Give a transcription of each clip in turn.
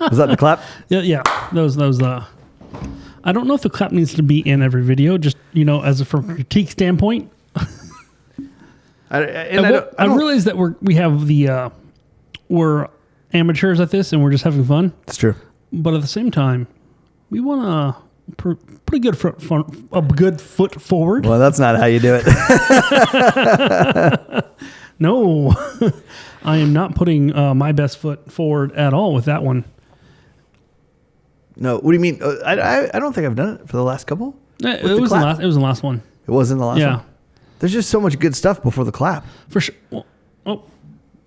Was that the clap? Yeah. Those. I don't know if the clap needs to be in every video. Just as from a critique standpoint. I realize that we're amateurs at this and we're just having fun. It's true. But at the same time, we want a pretty good a good foot forward. Well, that's not how you do it. No, I am not putting my best foot forward at all with that one. No, what do you mean? I don't think I've done it for the last couple. It was the last one. It was in the last one? Yeah. There's just so much good stuff before the clap. For sure. Well, oh.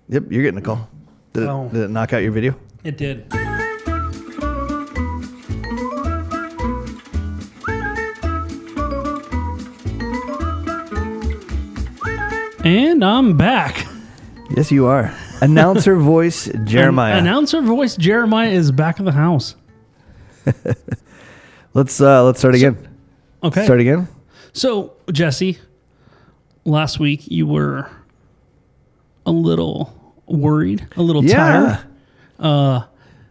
Yep, you're getting a call. Did it knock out your video? It did. And I'm back. Yes, you are. Announcer voice Jeremiah. Announcer voice Jeremiah is back in the house. Let's start again. Okay. Start again. So, Jesse, last week you were a little worried, a little tired,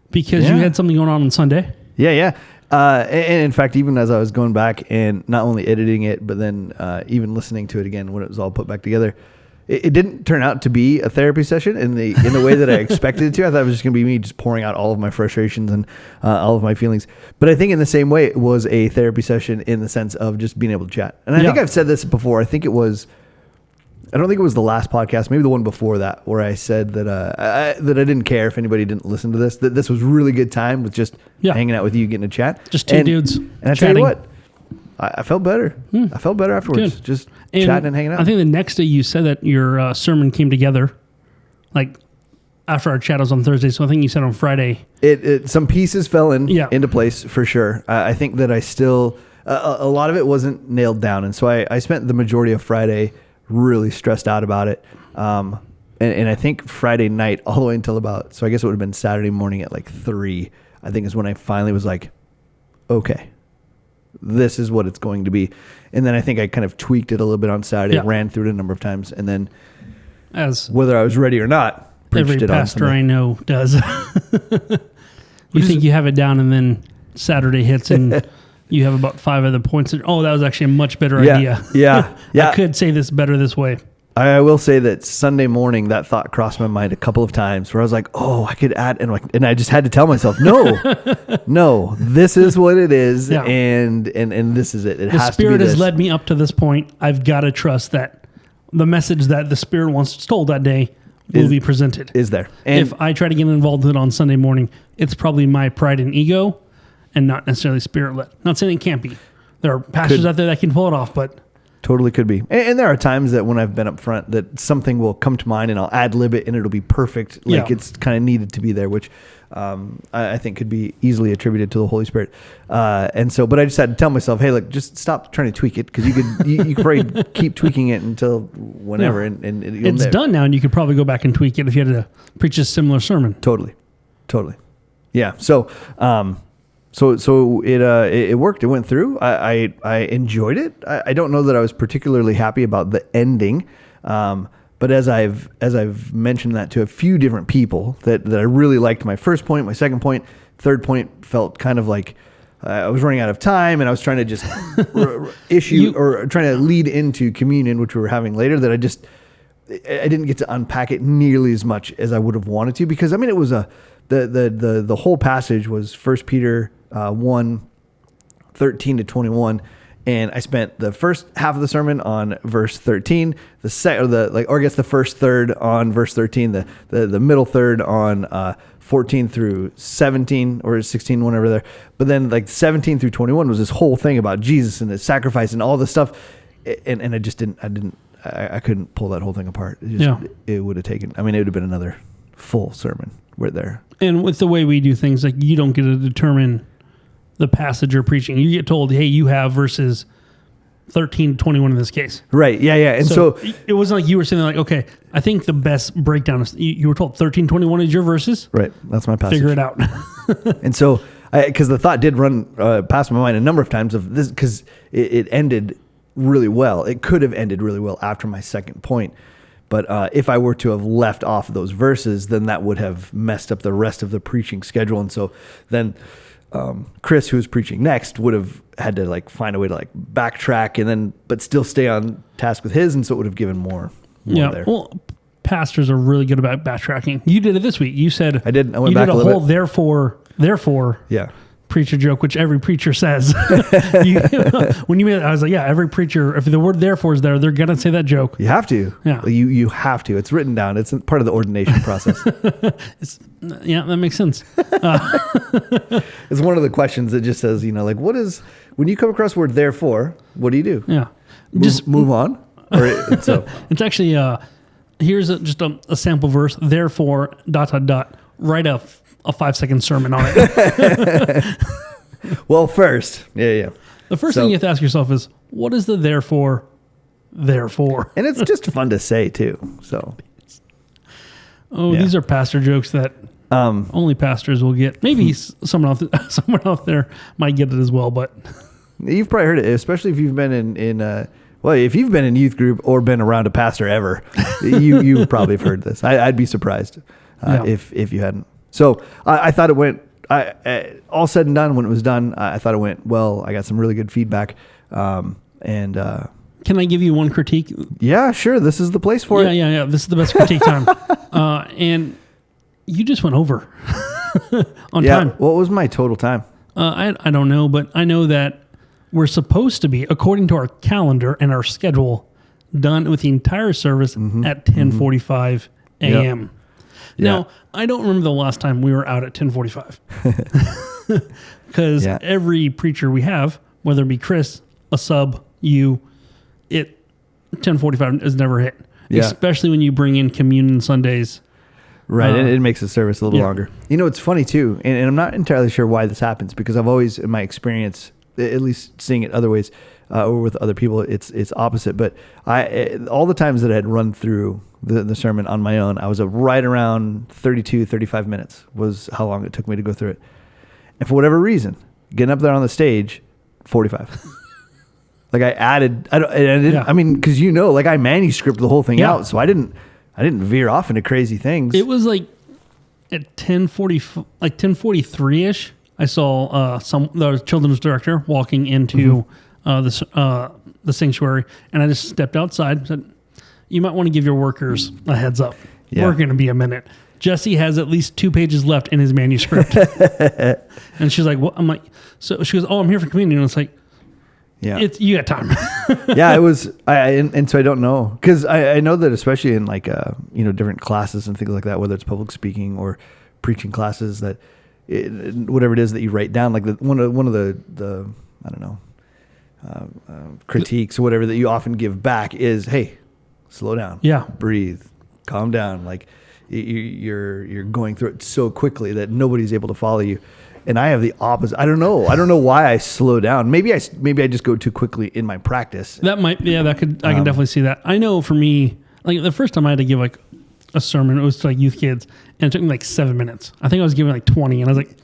because you had something going on Sunday. Yeah. And in fact, even as I was going back and not only editing it, but then even listening to it again when it was all put back together, it didn't turn out to be a therapy session in the way that I expected it to. I thought it was just going to be me just pouring out all of my frustrations and all of my feelings. But I think in the same way, it was a therapy session in the sense of just being able to chat. And I think I've said this before. I don't think it was the last podcast, maybe the one before that, where I said that I didn't care if anybody didn't listen to this, that this was really good time with just hanging out with you, getting a chat. Just two dudes And I tell you what, I felt better. I felt better afterwards, just chatting and hanging out. I think the next day you said that your sermon came together, like after our chat was on Thursday. So I think you said on Friday. Some pieces fell into place for sure. I think that I still, a lot of it wasn't nailed down. And so I spent the majority of Friday really stressed out about it. And I think Friday night all the way until so I guess it would have been Saturday morning at like 3, I think is when I finally was like, okay, this is what it's going to be. And then I think I kind of tweaked it a little bit on Saturday, ran through it a number of times. And then whether I was ready or not, every pastor I know does. You think you have it down and then Saturday hits and you have about 5 other points. That was actually a much better idea. Yeah. I could say this better this way. I will say that Sunday morning, that thought crossed my mind a couple of times where I was like, oh, I could add, and I just had to tell myself, no, this is what it is. Yeah. And this is it. The Spirit has led me up to this point. I've got to trust that the message that the Spirit wants told that day will be presented. Is there. And if I try to get involved in it on Sunday morning, it's probably my pride and ego and not necessarily Spirit-led. Not saying it can't be. There are pastors out there that can pull it off, but totally could be. And there are times that when I've been up front that something will come to mind and I'll ad-lib it and it'll be perfect. Like it's kind of needed to be there, which I think could be easily attributed to the Holy Spirit. But I just had to tell myself, hey, look, just stop trying to tweak it because you could probably keep tweaking it until whenever. Yeah. And it's done now and you could probably go back and tweak it if you had to preach a similar sermon. Totally. Yeah. So it worked. It went through. I enjoyed it. I don't know that I was particularly happy about the ending, but as I've mentioned that to a few different people that I really liked my first point, my second point, third point felt kind of like I was running out of time and I was trying to just trying to lead into communion, which we were having later. That I didn't get to unpack it nearly as much as I would have wanted to because it was the whole passage was 1 Peter 1, 13 to 21, and I spent the first half of the sermon on verse 13, the first third on verse 13, the middle third on 14 through 17 or 16, whenever there. But then 17 through 21 was this whole thing about Jesus and his sacrifice and all this stuff, and I couldn't pull that whole thing apart. It would have taken. It would have been another full sermon right there. And with the way we do things, you don't get to determine the passage you're preaching. You get told, hey, you have verses 13 to 21 in this case. Right. Yeah. And so it wasn't like you were saying okay, I think the best breakdown is you were told 13, 21 is your verses. Right. That's my passage. Figure it out. And so, because the thought did run past my mind a number of times of this, because it ended really well. It could have ended really well after my second point. But if I were to have left off those verses, then that would have messed up the rest of the preaching schedule. And so then Chris, who was preaching next, would have had to like find a way to like backtrack and then, but still stay on task with his. And so it would have given more there. Well, pastors are really good about backtracking. You did it this week. You said I did. I went you back did a a little whole bit. therefore. Yeah. Preacher joke, which every preacher says. When you made it, I was like, yeah, every preacher, if the word therefore is there, they're going to say that joke. You have to. Yeah. You have to. It's written down. It's part of the ordination process. Yeah, that makes sense. It's one of the questions that just says, like, when you come across the word therefore, what do you do? Yeah. Just move on? So it's actually, here's just a sample verse, therefore, ... Write a 5-second sermon on it. Well, first, yeah. The first thing you have to ask yourself is, what is the therefore? And it's just fun to say too. So, These are pastor jokes that only pastors will get. Maybe someone out there might get it as well, but you've probably heard it, especially if you've been if you've been in youth group or been around a pastor ever, you probably have heard this. I'd be surprised if you hadn't. So I thought it went, all said and done, when it was done, I thought it went well. I got some really good feedback. Can I give you one critique? Yeah, sure. This is the place for it. Yeah. This is the best critique time. And you just went over on time. What was my total time? I don't know, but I know that we're supposed to be, according to our calendar and our schedule, done with the entire service at 10:45 a.m. Yep. Now, I don't remember the last time we were out at 10:45 because every preacher we have, whether it be Chris, a sub, you, 10:45 is never hit, especially when you bring in communion Sundays. Right, and it makes the service a little longer. It's funny too, and I'm not entirely sure why this happens because I've always, in my experience, at least seeing it other ways or with other people, it's opposite. But all the times that I had run through the sermon on my own, I was right around 32, 35 minutes was how long it took me to go through it. And for whatever reason, getting up there on the stage, 45. Like I added, I mean, because I manuscript the whole thing out, so I didn't veer off into crazy things. It was like at 10:43 ish. I saw the children's director walking into the sanctuary, and I just stepped outside and said, you might want to give your workers a heads up. Yeah. We're going to be a minute. Jesse has at least 2 pages left in his manuscript. And she's like, well, I'm like, so she goes, oh, I'm here for communion. And it's like, you got time. Yeah, it was, and so I don't know. Cause I know that especially in like, different classes and things like that, whether it's public speaking or preaching classes that whatever it is that you write down, like one of the I don't know, critiques or whatever that you often give back is, hey, slow down. Yeah. Breathe. Calm down. Like you're going through it so quickly that nobody's able to follow you. And I have the opposite. I don't know why I slow down. Maybe I just go too quickly in my practice. That might, I can definitely see that. I know for me, like the first time I had to give like a sermon, it was to like youth kids, and it took me like 7 minutes. I think I was giving like 20, and I was like,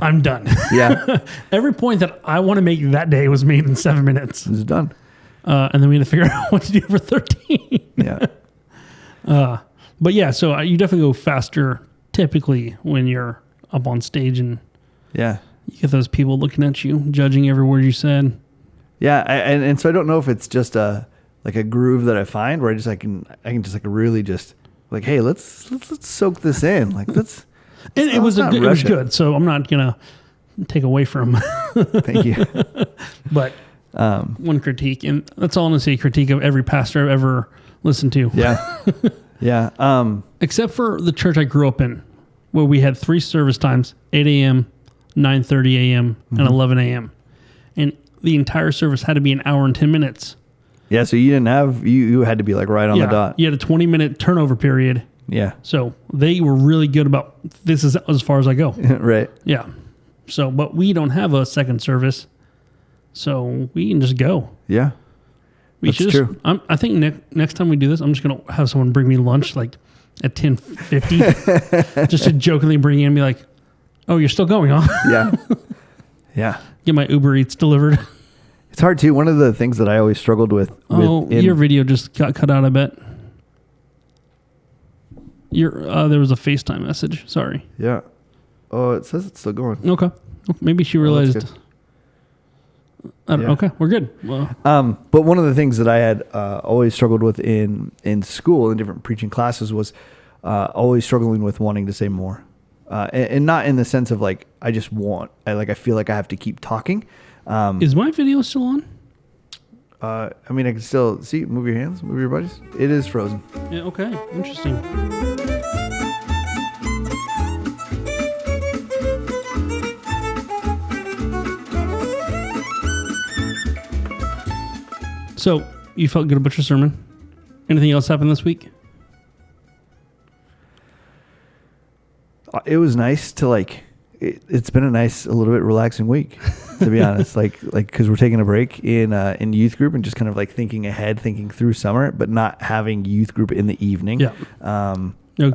I'm done. Yeah. Every point that I want to make that day was made in 7 minutes. It's done. And then we had to figure out what to do for 13. Yeah. But yeah, so you definitely go faster typically when you're up on stage and you get those people looking at you, judging every word you said. Yeah, and so I don't know if it's just a groove that I find where I can just like really just like, hey, let's soak this in. Like it was good. So I'm not gonna take away from. Thank you. But one critique, and that's all I'm gonna say. Critique of every pastor I've ever listened to. Yeah, yeah. Except for the church I grew up in, where we had 3 service times: 8 a.m., 9:30 a.m., and 11 a.m. And the entire service had to be an hour and 10 minutes. Yeah, so you didn't have, you had to be like right on the dot. You had a 20-minute turnover period. Yeah. So they were really good about, this is as far as I go. Right. Yeah. So, but we don't have a second service, so we can just go. Yeah. That's true. I think next time we do this, I'm just going to have someone bring me lunch like at 10:50, just to jokingly bring in and be like, oh, you're still going, huh? Yeah. Yeah. Get my Uber Eats delivered. It's hard too. One of the things that I always struggled with. Your video just got cut out, I bet. There was a FaceTime message. Sorry. Yeah. Oh, it says it's still going. Okay. Maybe she realized. good. Okay, we're good. Well, but one of the things that I had always struggled with in school in different preaching classes was always struggling with wanting to say more, and not in the sense of like I feel like I have to keep talking. is my video still on? I mean, I can still see. Move your hands. Move your buddies. It is frozen. Yeah. Okay. Interesting. So, you felt good about your sermon? Anything else happened this week? It was nice to it's been a little bit relaxing week, to be honest. Because we're taking a break in youth group and just kind of like thinking ahead, thinking through summer, but not having youth group in the evening. Yeah.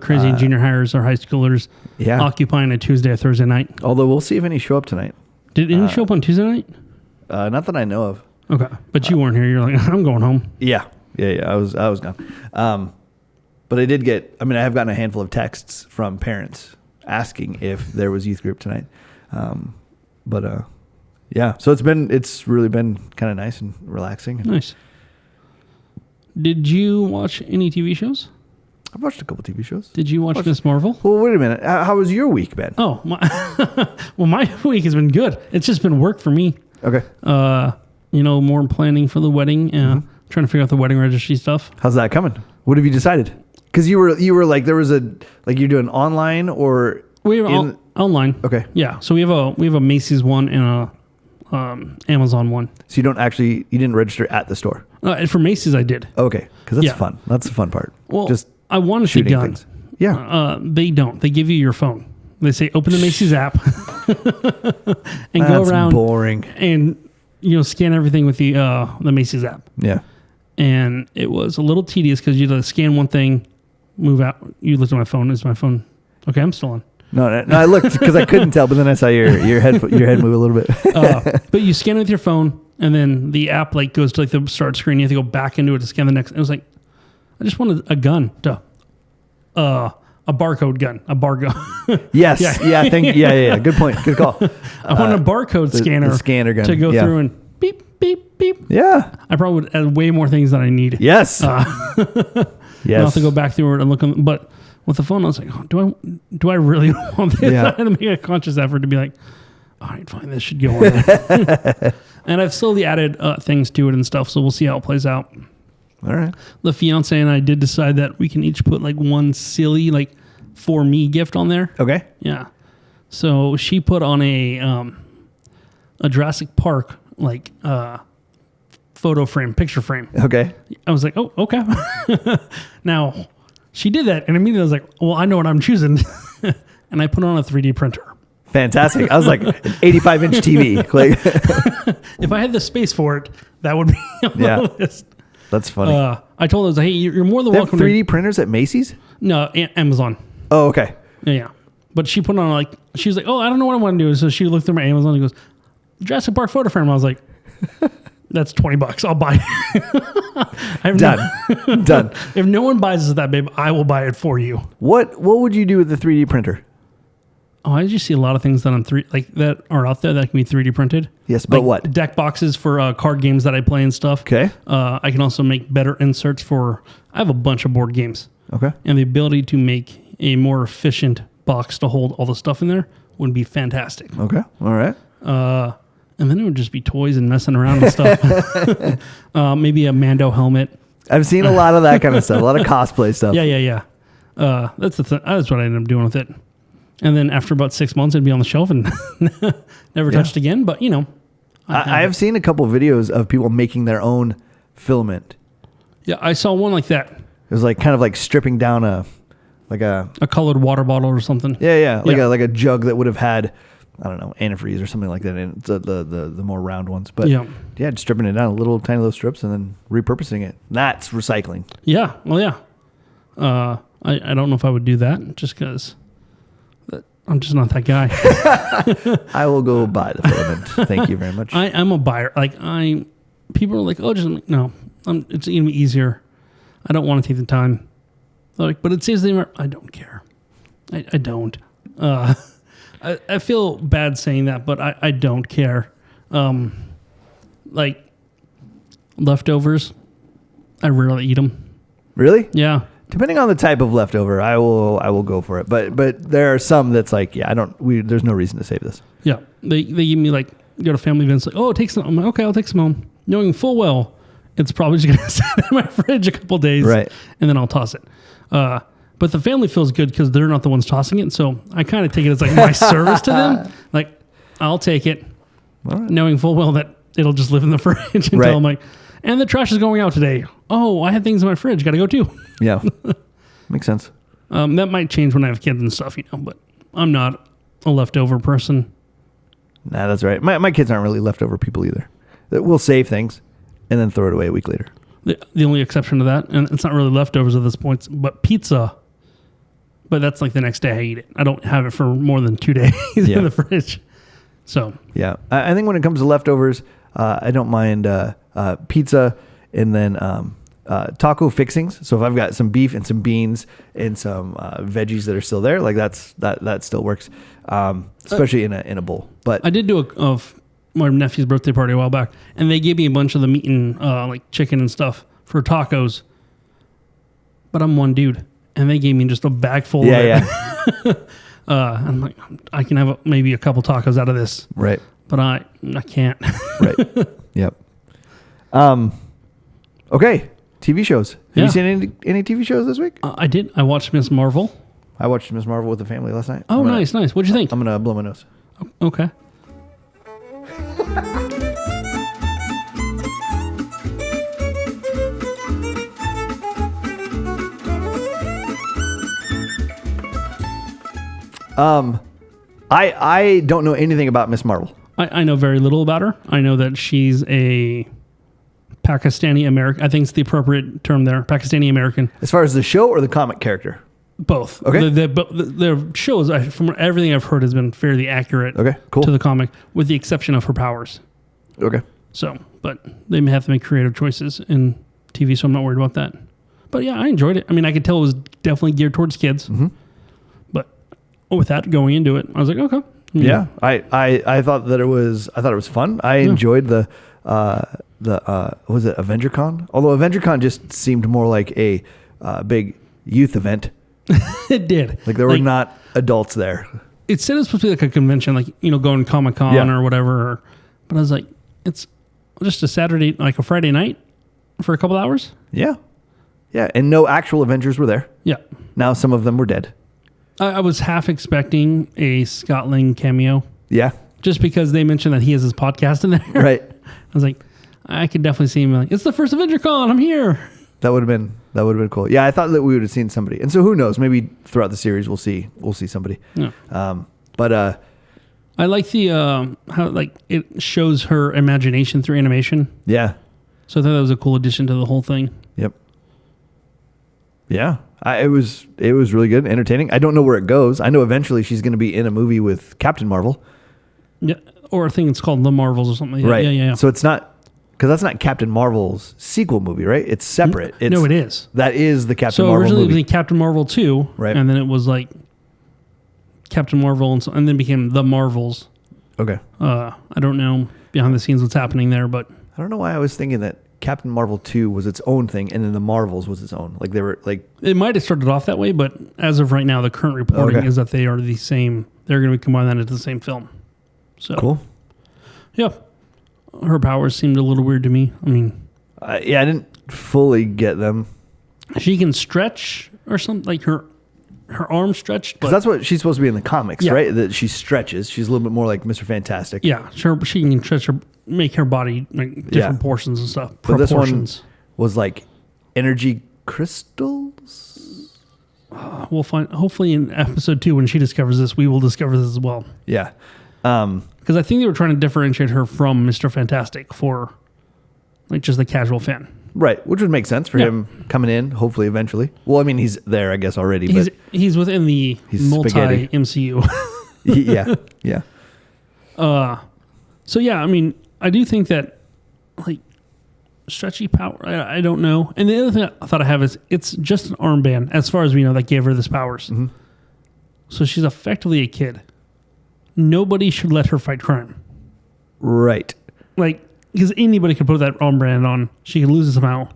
Crazy junior hires or high schoolers occupying a Tuesday or Thursday night. Although we'll see if any show up tonight. Did any show up on Tuesday night? Not that I know of. Okay, but you weren't here. You're like, I'm going home. Yeah. I was gone. But I did get. I mean, I have gotten a handful of texts from parents asking if there was youth group tonight. Yeah. So it's really been kind of nice and relaxing. Nice. Did you watch any TV shows? I've watched a couple TV shows. Did you watch Miss Marvel? Well, wait a minute. How was your week, Ben? Oh, my week has been good. It's just been work for me. Okay. More planning for the wedding. Trying to figure out the wedding registry stuff. How's that coming? What have you decided? Because you were like there was you're doing online or we have online. Okay. Yeah. So we have a Macy's one and a Amazon one. So you didn't register at the store. For Macy's I did. Okay, because that's fun. That's the fun part. Well, just I want to be done. Things. Yeah. They don't. They give you your phone. They say open the Macy's app and that's go around. Boring. And scan everything with the Macy's app. Yeah. And it was a little tedious because you had to scan one thing, move out. You looked at my phone. Is my phone okay? I'm still on. No, I looked because I couldn't tell, but then I saw your head move a little bit. But you scan it with your phone, and then the app goes to the start screen. You have to go back into it to scan the next. It was like, I just wanted a gun, a barcode gun, a bar gun. Yes, yeah. Good point. Good call. I wanted a barcode scanner, the scanner gun to go through and beep beep beep. Yeah, I probably would add way more things than I need. Yes, yes. I'll have to go back through it and look. But with the phone, I was like, do I really want this? Yeah. I had to make a conscious effort to be like, all right, fine, this should go on there. And I've slowly added things to it and stuff, so we'll see how it plays out. All right. The fiance and I did decide that we can each put one silly for me gift on there. Okay. Yeah. So she put on a Jurassic Park photo frame, picture frame. Okay. I was like, oh, okay. Now, she did that, and immediately I was like, well, I know what I'm choosing. And I put on a 3D printer. Fantastic. I was like, an 85-inch TV. If I had the space for it, that would be on the list. That's funny. I told her, I was like, hey, you're more than they welcome. Have 3D printers at Macy's? No, Amazon. Oh, okay. Yeah. But she put on she was like, oh, I don't know what I want to do. So she looked through my Amazon and goes, Jurassic Park photo frame. I was like, that's $20. I'll buy it. Done. If no one buys that, babe, I will buy it for you. What would you do with the 3D printer? Oh, I just see a lot of things that that are out there that can be 3D printed. Yes, but what? Deck boxes for card games that I play and stuff. Okay. I can also make better inserts I have a bunch of board games. Okay. And the ability to make a more efficient box to hold all the stuff in there would be fantastic. Okay. All right. And then it would just be toys and messing around and stuff. Maybe a Mando helmet. I've seen a lot of that kind of stuff. A lot of cosplay stuff. Yeah. That's that's what I ended up doing with it. And then after about 6 months, it'd be on the shelf and never touched again. But, I have seen a couple videos of people making their own filament. Yeah, I saw one like that. It was kind of stripping down a colored water bottle or something. Yeah. Like a jug that would have had, I don't know, antifreeze or something like that. And the more round ones. But yeah, just stripping it down tiny little strips and then repurposing it. That's recycling. Yeah. Well, yeah. I don't know if I would do that just because I'm just not that guy. I will go buy the filament. Thank you very much. I'm a buyer. People are like, oh, no, it's going to be easier. I don't want to take the time. Like, but it saves them. I don't care. I don't. I feel bad saying that, but I don't care. Like leftovers, I rarely eat them. Really? Yeah. Depending on the type of leftover, I will go for it. But there are some that's like, yeah, there's no reason to save this. Yeah. They give me like, go to family events, like, oh, take some. I'm like, okay, I'll take some home, knowing full well it's probably just gonna sit in my fridge a couple days, right? And then I'll toss it. But the family feels good because they're not the ones tossing it, so I kind of take it as like my service to them. Like, I'll take it, knowing full well that it'll just live in the fridge until I'm like, and the trash is going out today. Oh, I had things in my fridge. Got to go too. Yeah, makes sense. That might change when I have kids and stuff, but I'm not a leftover person. Nah, that's right. My kids aren't really leftover people either. We'll save things and then throw it away a week later. The only exception to that, and it's not really leftovers at this point, but pizza. But that's like the next day I eat it. I don't have it for more than 2 days in the fridge. So yeah, I think when it comes to leftovers, I don't mind pizza and then taco fixings. So if I've got some beef and some beans and some veggies that are still there, like that still works, especially in a bowl. But I did do my nephew's birthday party a while back, and they gave me a bunch of the meat and like chicken and stuff for tacos. But I'm one dude, and they gave me just a bag full of it. Yeah. I'm like, I can have maybe a couple tacos out of this, right? But I can't. Right. Yep. Okay. TV shows. Have you seen any TV shows this week? I did. I watched Miss Marvel. I watched Miss Marvel with the family last night. Oh, nice. What'd you think? I'm gonna blow my nose. Okay. I don't know anything about Miss Marvel. I know very little about her. I know that she's a Pakistani American. I think it's the appropriate term there. Pakistani American. As far as the show or the comic character? Both. Okay. The shows, from everything I've heard, has been fairly accurate. Okay, cool. To the comic, with the exception of her powers. Okay. So, but they may have to make creative choices in TV, so I'm not worried about that. But yeah, I enjoyed it. I mean, I could tell it was definitely geared towards kids. Mm-hmm. But with that going into it, I was like, okay. Yeah, I thought that it was fun. I enjoyed the was it AvengerCon? Although AvengerCon just seemed more like a big youth event. It did. Like there were not adults there. It said it was supposed to be like a convention, like, going Comic-Con or whatever. But I was like, it's just a Saturday, like a Friday night for a couple hours. Yeah. Yeah. And no actual Avengers were there. Yeah. Now some of them were dead. I was half expecting a Scott Lang cameo. Yeah. Just because they mentioned that he has his podcast in there. Right. I was like, I could definitely see him like, it's the first AvengerCon, I'm here. That would have been cool. Yeah, I thought that we would have seen somebody. And so who knows? Maybe throughout the series we'll see somebody. Yeah. But I like the how like it shows her imagination through animation. Yeah. So I thought that was a cool addition to the whole thing. Yep. Yeah. It was really good, entertaining. I don't know where it goes. I know eventually she's going to be in a movie with Captain Marvel. Yeah, or I think it's called The Marvels or something. Right. Yeah. So it's not, because that's not Captain Marvel's sequel movie, right? It's separate. No, it is. That is the Captain Marvel Marvel originally movie. it was Captain Marvel 2, right? And then it was like Captain Marvel, and then became The Marvels. Okay. I don't know behind the scenes what's happening there, but I don't know why I was thinking that Captain Marvel 2 was its own thing, and then the Marvels was its own. Like they were like, it might have started off that way, but as of right now, the current reporting is that they are the same. They're going to combine that into the same film. So cool. Yeah, her powers seemed a little weird to me. I mean, I didn't fully get them. She can stretch or something, like her arm stretched. Because that's what she's supposed to be in the comics, right? That she stretches. She's a little bit more like Mr. Fantastic. Yeah, she can stretch make her body like different portions and stuff. But this one was like energy crystals. We'll find. Hopefully, in episode 2, when she discovers this, we will discover this as well. Yeah. Because I think they were trying to differentiate her from Mr. Fantastic for like just the casual fan. Right, which would make sense for him coming in, hopefully, eventually. Well, I mean, he's there, I guess, already. He's within the multi-MCU. Yeah. So, yeah, I mean, I do think that, like, stretchy power. I don't know. And the other thing I thought I have is it's just an armband, as far as we know, that gave her this powers. Mm-hmm. So she's effectively a kid. Nobody should let her fight crime. Right. Like, because anybody could put that armband on. She could lose it somehow,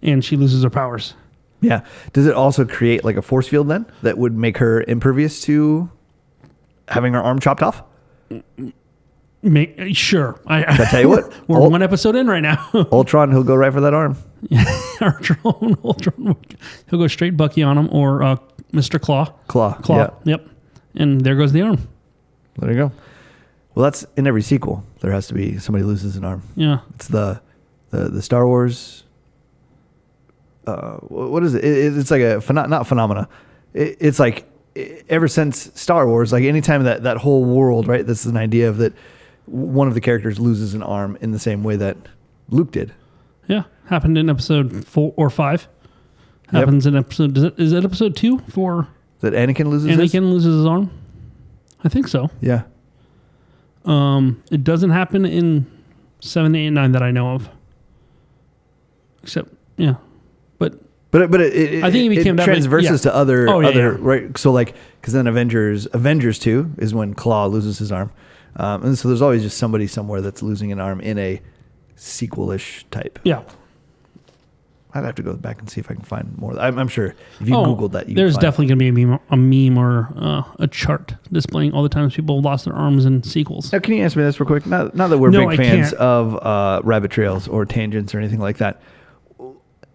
and she loses her powers. Yeah. Does it also create like a force field then that would make her impervious to having her arm chopped off? Sure. I tell you what. We're one episode in right now. Ultron, he'll go right for that arm. Ultron. He'll go straight Bucky on him, or Mr. Claw. Claw. Yeah. Yep. And there goes the arm. There you go. Well, that's in every sequel. There has to be somebody loses an arm. Yeah. It's the Star Wars. What is it? It's like a not phenomena. It's like ever since Star Wars, like anytime that whole world, right? This is an idea of that one of the characters loses an arm in the same way that Luke did. Yeah, happened in episode 4 or 5. Happens in episode. Is it episode 2 for that Anakin loses? Anakin loses his arm. I think so. Yeah. It doesn't happen in 7, 8, and 9 that I know of. Except, yeah, but I think it became transverses to other right. So like, because then Avengers 2 is when Claw loses his arm, and so there's always just somebody somewhere that's losing an arm in a sequel-ish type. Yeah. I'd have to go back and see if I can find more. I'm sure if you Googled that, there's definitely going to be a meme or a chart displaying all the times people lost their arms in sequels. Now, can you answer me this real quick? Not that we're big fans of rabbit trails or tangents or anything like that.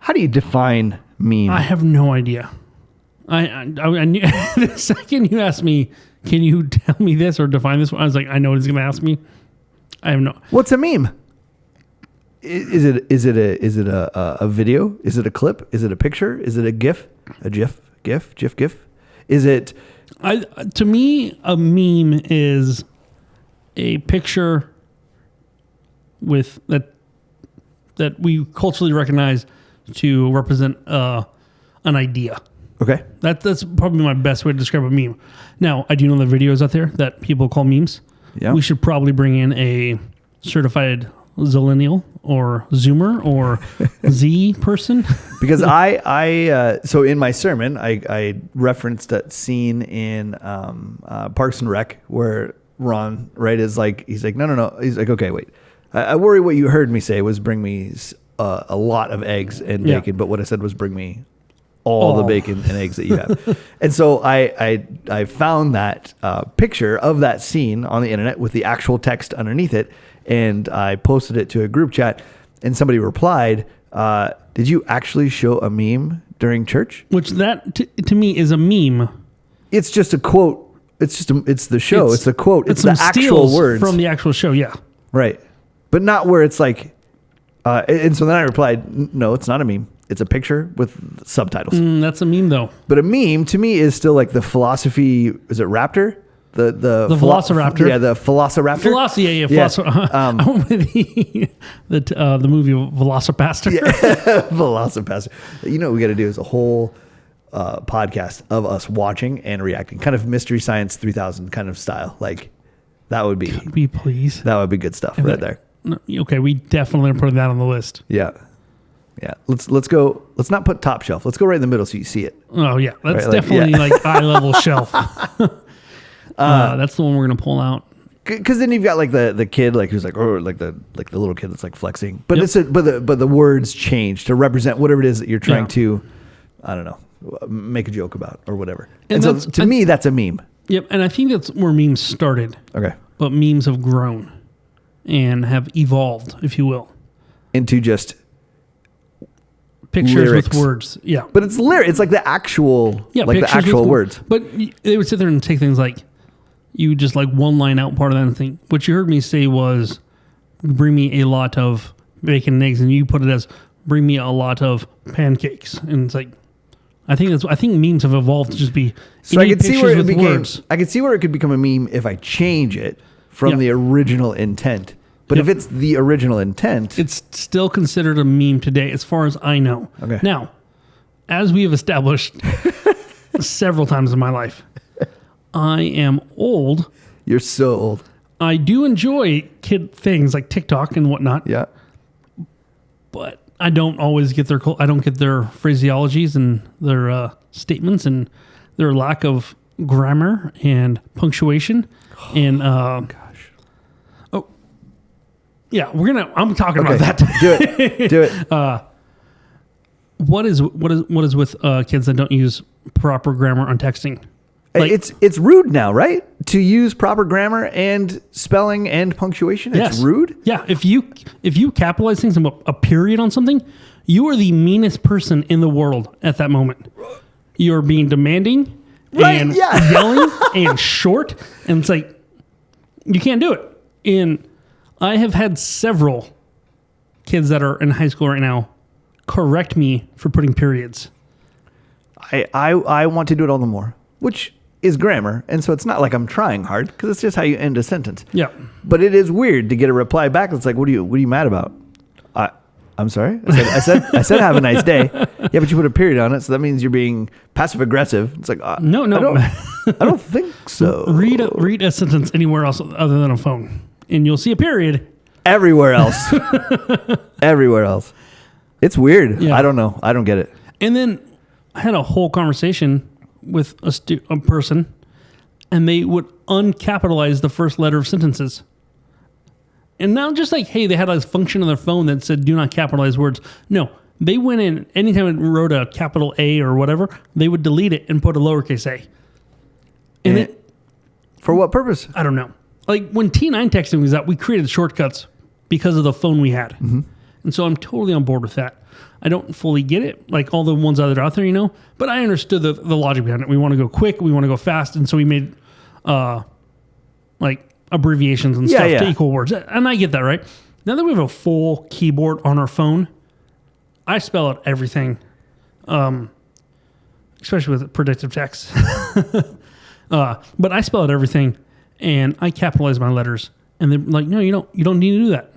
How do you define meme? I have no idea. I knew the second you asked me, can you tell me this or define this? I was like, I know what he's going to ask me. I have no. What's a meme? Is it a video? Is it a clip? Is it a picture? Is it a GIF? A GIF? Is it? To me, a meme is a picture with that we culturally recognize to represent an idea. Okay, that's probably my best way to describe a meme. Now, I do know the videos out there that people call memes. Yeah, we should probably bring in a certified Zillennial or Zoomer or Z person. Because so in my sermon, I referenced that scene in Parks and Rec where Ron, right, is like, he's like, no. He's like, okay, wait. I worry what you heard me say was bring me a lot of eggs and bacon, but what I said was bring me all the bacon and eggs that you have. And so I found that picture of that scene on the internet with the actual text underneath it, and I posted it to a group chat, and somebody replied, did you actually show a meme during church? Which that to me is a meme. It's just a quote. It's the show. It's a quote. It's the actual words from the actual show. Yeah. Right. But not where it's like, and so then I replied, no, it's not a meme. It's a picture with subtitles. That's a meme though. But a meme to me is still like the philosophy. Is it Raptor? The Velociraptor. Yeah, the Velociraptor. I went with the movie Velocipaster. Yeah. Velocipaster. You know what we got to do is a whole podcast of us watching and reacting, kind of Mystery Science 3000 kind of style. Like that would be. Could we please? That would be good stuff right there. Okay, we definitely put that on the list. Yeah. Yeah, let's go. Let's not put top shelf. Let's go right in the middle so you see it. Oh yeah, that's right, definitely like eye level shelf. That's the one we're gonna pull out. Because then you've got like the kid like who's like the little kid that's like flexing, but but the words change to represent whatever it is that you're trying to, I don't know, make a joke about or whatever. And so to me that's a meme. Yep, and I think that's where memes started. Okay, but memes have grown and have evolved, if you will, into just pictures lyrics with words. Yeah. But it's lyric. It's like the actual, the actual words. But they would sit there and take things like, you just like one line out part of that and think, what you heard me say was, bring me a lot of bacon and eggs, and you put it as, bring me a lot of pancakes. And it's like, I think memes have evolved to just be so I could see where I could see where it could become a meme if I change it from the original intent. But if it's the original intent, it's still considered a meme today, as far as I know. Okay. Now, as we have established several times in my life, I am old. You're so old. I do enjoy kid things like TikTok and whatnot. Yeah. but I don't always get their phraseologies and their statements and their lack of grammar and punctuation and Gosh. oh yeah, I'm talking about that. Do it. What is with kids that don't use proper grammar on texting? Like, it's rude now, right? To use proper grammar and spelling and punctuation. It's rude. Yeah, if you capitalize things and a period on something, you are the meanest person in the world at that moment. You're being demanding and yelling and short, and it's like you can't do it. And I have had several kids that are in high school right now correct me for putting periods. I want to do it all the more, which is grammar, and so it's not like I'm trying hard because it's just how you end a sentence. Yeah. But it is weird to get a reply back that's like, "What are you mad about?" I'm sorry. I said have a nice day. Yeah, but you put a period on it, so that means you're being passive aggressive. It's like no, I don't think so. Read a sentence anywhere else other than a phone, and you'll see a period everywhere else. Everywhere else. It's weird. Yeah. I don't know. I don't get it. And then I had a whole conversation with a person, and they would uncapitalize the first letter of sentences. And not just like, hey, they had a function on their phone that said do not capitalize words. No, they went in, anytime it wrote a capital A or whatever, they would delete it and put a lowercase a. And for what purpose? I don't know. Like when T9 texting was out, we created shortcuts because of the phone we had. Mm-hmm. And so I'm totally on board with that. I don't fully get it, like all the ones that are out there, but I understood the logic behind it. We want to go quick, we want to go fast, and so we made like abbreviations and stuff to equal words. And I get that, right? Now that we have a full keyboard on our phone, I spell out everything, especially with predictive text. But I spell out everything, and I capitalize my letters. And they're like, no, you don't need to do that.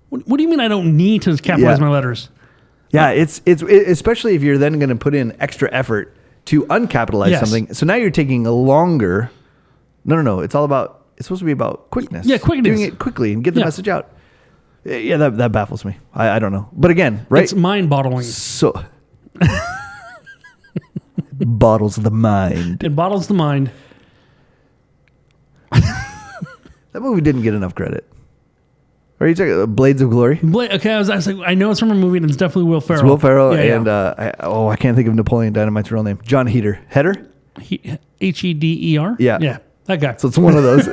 What do you mean I don't need to capitalize my letters? Yeah, it's especially if you're then going to put in extra effort to uncapitalize something. So now you're taking a longer. No. It's supposed to be about quickness. Yeah, quickness. Doing it quickly and get the message out. Yeah, that baffles me. I don't know. But again, right? It's mind-boggling. So bottles the mind. It bottles the mind. That movie didn't get enough credit. Are you talking Blades of Glory? Okay, I was like, I know it's from a movie, and it's definitely Will Ferrell. It's Will Ferrell, I can't think of Napoleon Dynamite's real name. John Heder. Heder? Yeah, that guy. So it's one of those.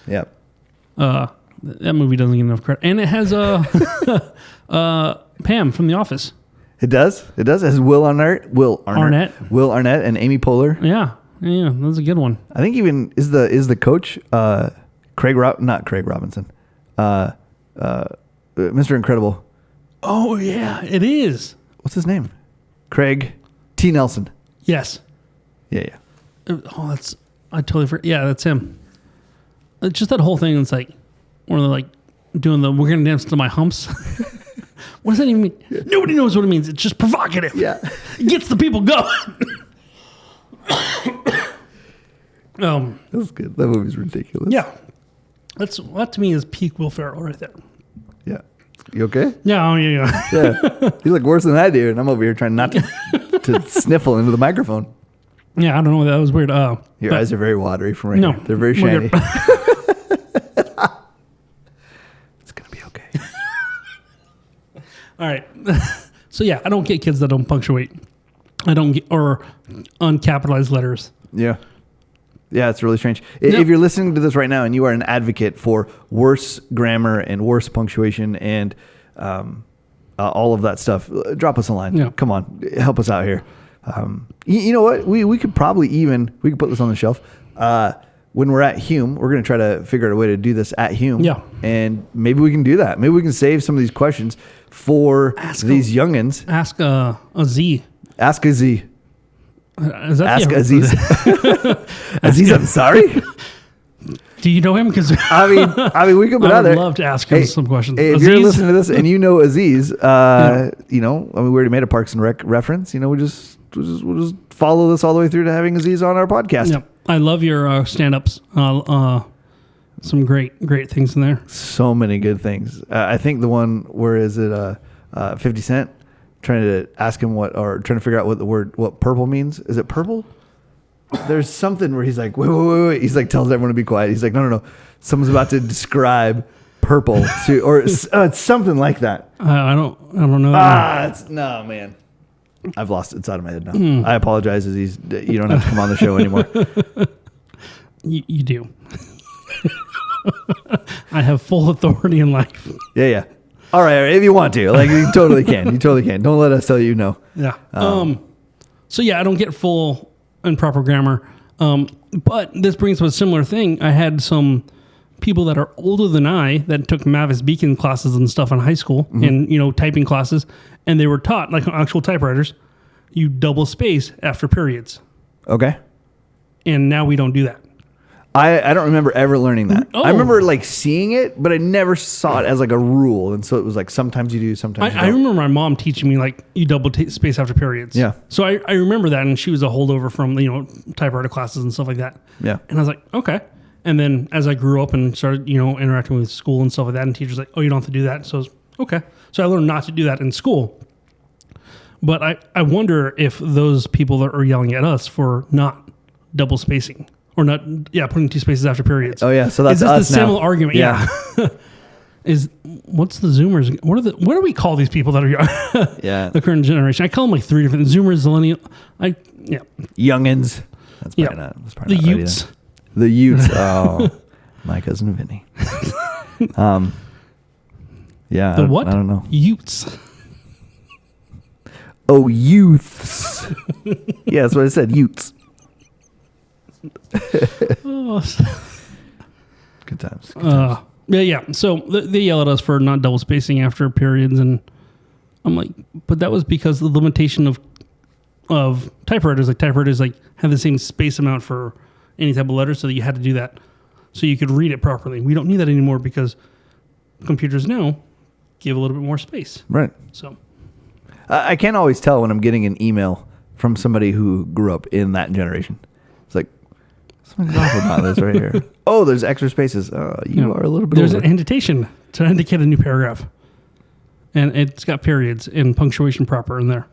Yeah. That movie doesn't get enough credit, and it has Pam from The Office. It does. It has Will Arnett, and Amy Poehler. Yeah, that's a good one. I think even is the coach. Not Craig Robinson, Mr. Incredible. Oh yeah, it is. What's his name? Craig T. Nelson. Yes. Yeah. Oh, I totally forgot. Yeah, that's him. It's just that whole thing. It's like when they're like doing we're gonna dance to my humps. What does that even mean? Yeah. Nobody knows what it means. It's just provocative. Yeah, it gets the people going. That's good. That movie's ridiculous. Yeah. That to me is peak Will Ferrell right there. Yeah. You okay? Yeah. Yeah. You look worse than I do, and I'm over here trying not to sniffle into the microphone. Yeah, I don't know. That was weird. Your eyes are very watery from right here. They're very shiny. It's going to be okay. All right. So yeah, I don't get kids that don't punctuate. I don't get, or uncapitalized letters. Yeah. Yeah, it's really strange. If you're listening to this right now and you are an advocate for worse grammar and worse punctuation and all of that stuff, drop us a line. Yeah. Come on, help us out here. You know what? We could probably we could put this on the shelf. When we're at Hume, we're going to try to figure out a way to do this at Hume. Yeah. And maybe we can do that. Maybe we can save some of these questions for these youngins. Ask a Z. Ask a Z. Ask Aziz. Aziz Ansari? Do you know him? Because I mean, we could put out there. I would love to ask him some questions. Hey, if you're listening to this and you know Aziz, we already made a Parks and Rec reference. We'll just follow this all the way through to having Aziz on our podcast. Yep. I love your stand-ups. some great things in there. So many good things. I think the one where is it 50 Cent trying to ask him trying to figure out what purple means. Is it purple? There's something where he's like, wait. He's like, tells everyone to be quiet. He's like, no. Someone's about to describe purple to, or it's something like that. I don't know. No, man. I've lost it. It's out of my head now. I apologize. You don't have to come on the show anymore. You do. I have full authority in life. Yeah. All right. If you want to, like, you totally can. Don't let us tell you no. Yeah. So yeah, I don't get full and proper grammar. But this brings up a similar thing. I had some people that are older than I that took Mavis Beacon classes and stuff in high school and, typing classes. And they were taught, like actual typewriters, you double space after periods. Okay. And now we don't do that. I don't remember ever learning that. Oh. I remember like seeing it, but I never saw it as like a rule. And so it was like sometimes you do, sometimes you don't. I remember my mom teaching me like you double space after periods. Yeah. So I remember that, and she was a holdover from typewriter classes and stuff like that. Yeah. And I was like, okay. And then as I grew up and started interacting with school and stuff like that, and teachers like, oh, you don't have to do that. So I was, okay. So I learned not to do that in school. But I wonder if those people that are yelling at us for not double spacing. Or not, putting two spaces after periods. Oh yeah, so that's us now. Is this the similar argument? Yeah. What's the Zoomers? What do we call these people that are the current generation? I call them like three different Zoomers, millennial. Youngins. That's probably not. That's probably the not Utes. Right. The Utes. Oh, my cousin Vinny. Yeah. The what? I don't know. Utes. Oh, youths. Yeah, that's what I said. Utes. Oh. Good times. Yeah. So they yell at us for not double spacing after periods, and I'm like, but that was because of the limitation of typewriters. Like typewriters have the same space amount for any type of letter, so that you had to do that so you could read it properly. We don't need that anymore because computers now give a little bit more space. Right. So I can't always tell when I'm getting an email from somebody who grew up in that generation. It's like, something's off about this right here. Oh, there's extra spaces. You are a little bit There's older. an indentation to indicate a new paragraph. And it's got periods and punctuation proper in there.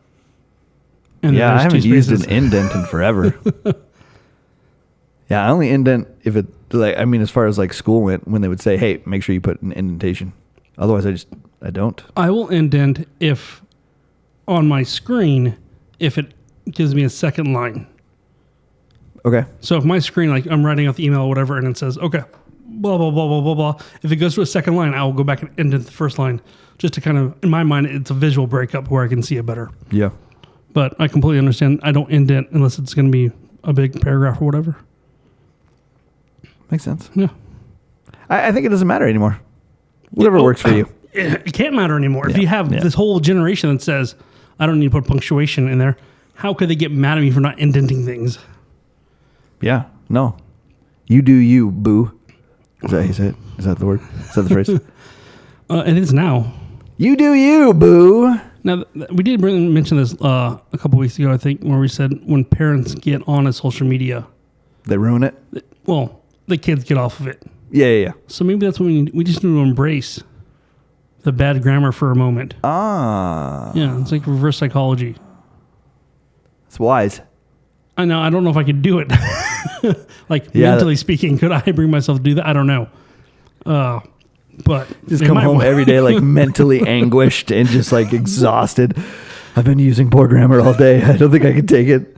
And yeah, I haven't used an indent in forever. Yeah, I only indent if it, as far as like school went, when they would say, hey, make sure you put an indentation. Otherwise, I don't. I will indent if on my screen, if it gives me a second line. Okay. So if my screen, like I'm writing out the email or whatever, and it says, okay, blah, blah, blah, blah, blah, blah. If it goes to a second line, I will go back and indent the first line just to kind of, in my mind, it's a visual breakup where I can see it better. Yeah. But I completely understand. I don't indent unless it's going to be a big paragraph or whatever. Makes sense. Yeah. I think it doesn't matter anymore. Whatever works for you. It can't matter anymore. Yeah. If you have this whole generation that says, I don't need to put punctuation in there, how could they get mad at me for not indenting things? Yeah. No. You do you, boo. Is that how you say it? Is that the word? Is that the phrase? It is now. You do you, boo. Now, we did mention this a couple weeks ago, I think, where we said when parents get on a social media, They ruin it? well, the kids get off of it. Yeah. So maybe that's when we just need to embrace the bad grammar for a moment. Ah. Yeah, it's like reverse psychology. It's wise. I know. I don't know if I could do it. Mentally speaking, could I bring myself to do that? I don't know. But just come home every day like mentally anguished and just like exhausted. I've been using poor grammar all day. I don't think I can take it.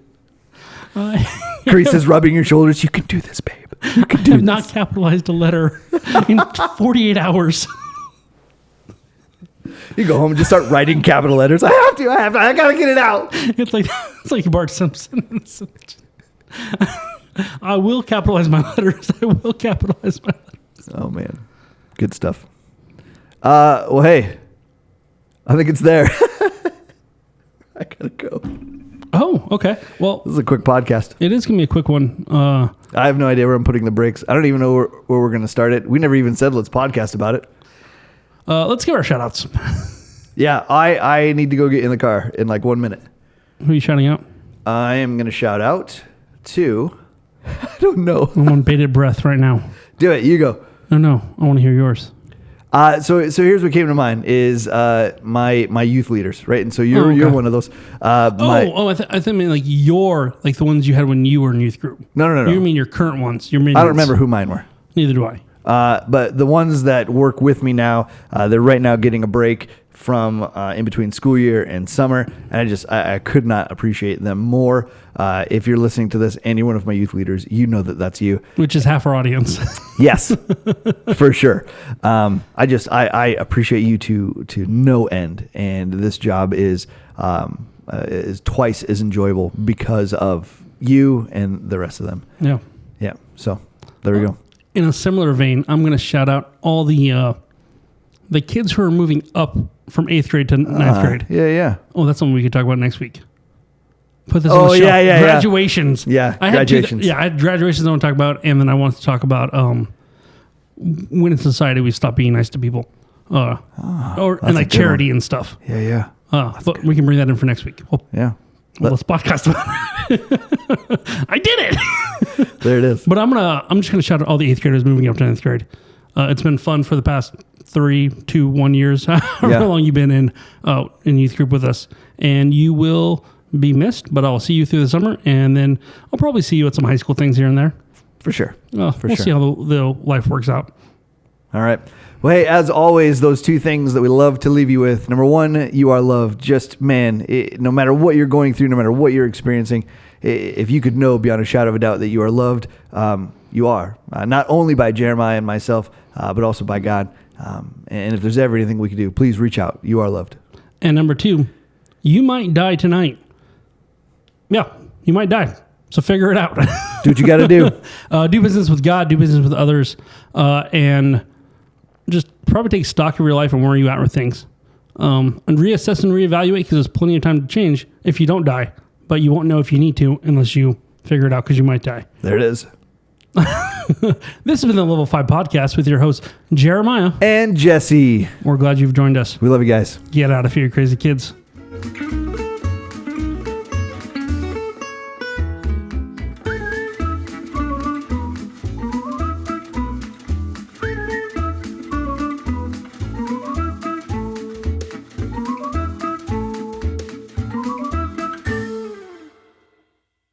Grace is rubbing your shoulders. You can do this, babe. You can do I've this. not capitalized a letter in 48 hours. You go home and just start writing capital letters. I have to. I gotta get it out. It's like Bart Simpson. I will capitalize my letters. I will capitalize my letters. Oh man, good stuff. Well, hey, I think it's there. I gotta go. Oh, okay. Well, This is a quick podcast. it is gonna be a quick one. I have no idea where I'm putting the brakes. I don't even know where we're gonna start it. We never even said let's podcast about it. Let's give our shout outs. Yeah, I need to go get in the car in like 1 minute. Who are you shouting out? I am gonna shout out to. I don't know. I'm on bated breath right now. Do it. You go. No. I want to hear yours. So here's what came to mind is my youth leaders, right? And so you're one of those. I think I mean like the ones you had when you were in youth group. No. You mean your current ones? Your minions. I don't remember who mine were. Neither do I. But the ones that work with me now, they're right now getting a break from in between school year and summer, and I could not appreciate them more. If you're listening to this and you're one of my youth leaders, you know that's you. Which is half our audience. Yes, for sure. I appreciate you to no end, and this job is twice as enjoyable because of you and the rest of them. Yeah. So there we go. In a similar vein, I'm going to shout out all the kids who are moving up from 8th grade to 9th grade. Yeah. Oh, that's something we could talk about next week. Put this on the show. Yeah. Graduations. Yeah, graduations. I had graduations I want to talk about, and then I want to talk about when in society we stop being nice to people. And like charity one. And stuff. Yeah. But we can bring that in for next week. Yeah. Let's podcast about it. I did it. There it is. But I'm just gonna shout out all the 8th graders moving up to 9th grade. It's been fun for the past 1 years, however long you've been in youth group with us, and you will be missed. But I'll see you through the summer, and then I'll probably see you at some high school things here and there. For sure. We'll see how the life works out. All right. Well, hey, as always, those two things that we love to leave you with. Number one, you are loved. Just, no matter what you're going through, no matter what you're experiencing, if you could know beyond a shadow of a doubt that you are loved, you are. Not only by Jeremiah and myself, but also by God. And if there's ever anything we can do, please reach out. You are loved. And number two, you might die tonight. Yeah, you might die. So figure it out. Do what you got to do. Do business with God, do business with others, and just probably take stock of your life and where you at with things. And reassess and reevaluate, because there's plenty of time to change if you don't die. But you won't know if you need to unless you figure it out, because you might die. There it is. This has been the Level 5 Podcast with your hosts, Jeremiah and Jesse. We're glad you've joined us. We love you guys. Get out of here, crazy kids.